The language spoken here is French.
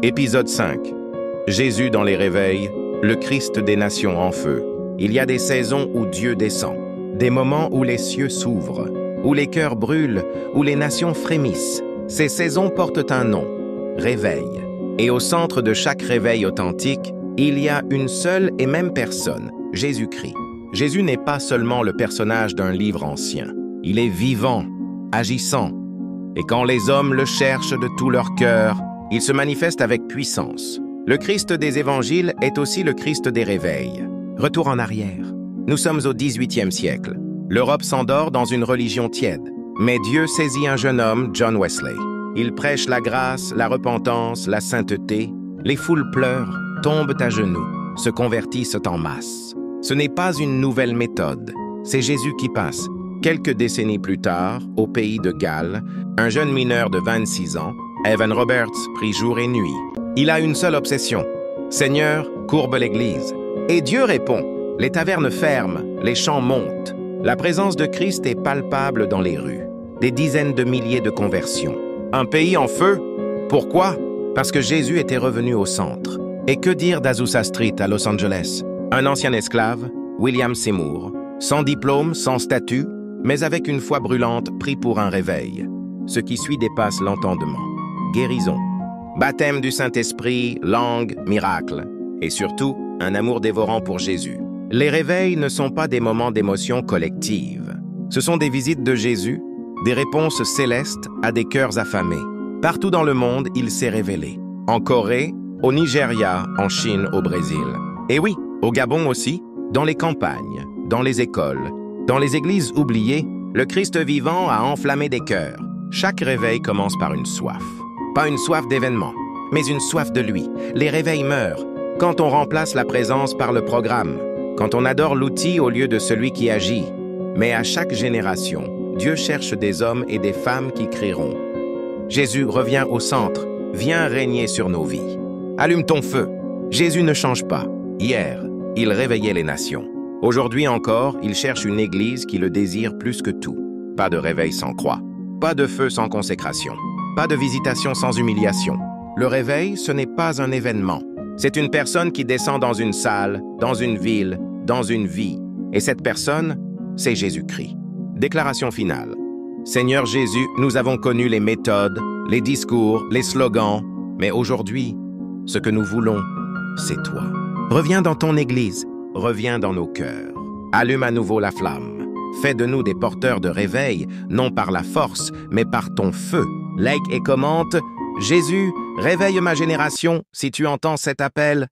Épisode 5. Jésus dans les réveils, le Christ des nations en feu. Il y a des saisons où Dieu descend, des moments où les cieux s'ouvrent, où les cœurs brûlent, où les nations frémissent. Ces saisons portent un nom, réveil. Et au centre de chaque réveil authentique, il y a une seule et même personne, Jésus-Christ. Jésus n'est pas seulement le personnage d'un livre ancien. Il est vivant, agissant. Et quand les hommes le cherchent de tout leur cœur, il se manifeste avec puissance. Le Christ des évangiles est aussi le Christ des réveils. Retour en arrière. Nous sommes au XVIIIe siècle. L'Europe s'endort dans une religion tiède. Mais Dieu saisit un jeune homme, John Wesley. Il prêche la grâce, la repentance, la sainteté. Les foules pleurent, tombent à genoux, se convertissent en masse. Ce n'est pas une nouvelle méthode. C'est Jésus qui passe. Quelques décennies plus tard, au pays de Galles, un jeune mineur de 26 ans, Evan Roberts, prie jour et nuit. Il a une seule obsession. « Seigneur, courbe l'Église. » Et Dieu répond. Les tavernes ferment, les chants montent. La présence de Christ est palpable dans les rues. Des dizaines de milliers de conversions. Un pays en feu? Pourquoi? Parce que Jésus était revenu au centre. Et que dire d'Azusa Street à Los Angeles? Un ancien esclave, William Seymour, sans diplôme, sans statut, mais avec une foi brûlante, pris pour un réveil. Ce qui suit dépasse l'entendement. Guérison, baptême du Saint-Esprit, langue, miracle, et surtout, un amour dévorant pour Jésus. Les réveils ne sont pas des moments d'émotion collective. Ce sont des visites de Jésus, des réponses célestes à des cœurs affamés. Partout dans le monde, il s'est révélé. En Corée, au Nigeria, en Chine, au Brésil. Et oui, au Gabon aussi, dans les campagnes, dans les écoles, dans les églises oubliées, le Christ vivant a enflammé des cœurs. Chaque réveil commence par une soif. Pas une soif d'événements, mais une soif de lui. Les réveils meurent quand on remplace la présence par le programme, quand on adore l'outil au lieu de celui qui agit. Mais à chaque génération, Dieu cherche des hommes et des femmes qui crieront. Jésus revient au centre, viens régner sur nos vies. Allume ton feu. Jésus ne change pas. Hier, il réveillait les nations. Aujourd'hui encore, il cherche une église qui le désire plus que tout. Pas de réveil sans croix, pas de feu sans consécration. Pas de visitation sans humiliation. Le réveil, ce n'est pas un événement. C'est une personne qui descend dans une salle, dans une ville, dans une vie. Et cette personne, c'est Jésus-Christ. Déclaration finale. Seigneur Jésus, nous avons connu les méthodes, les discours, les slogans. Mais aujourd'hui, ce que nous voulons, c'est toi. Reviens dans ton Église, reviens dans nos cœurs. Allume à nouveau la flamme. Fais de nous des porteurs de réveil, non par la force, mais par ton feu. Like et commente. Jésus, réveille ma génération si tu entends cet appel.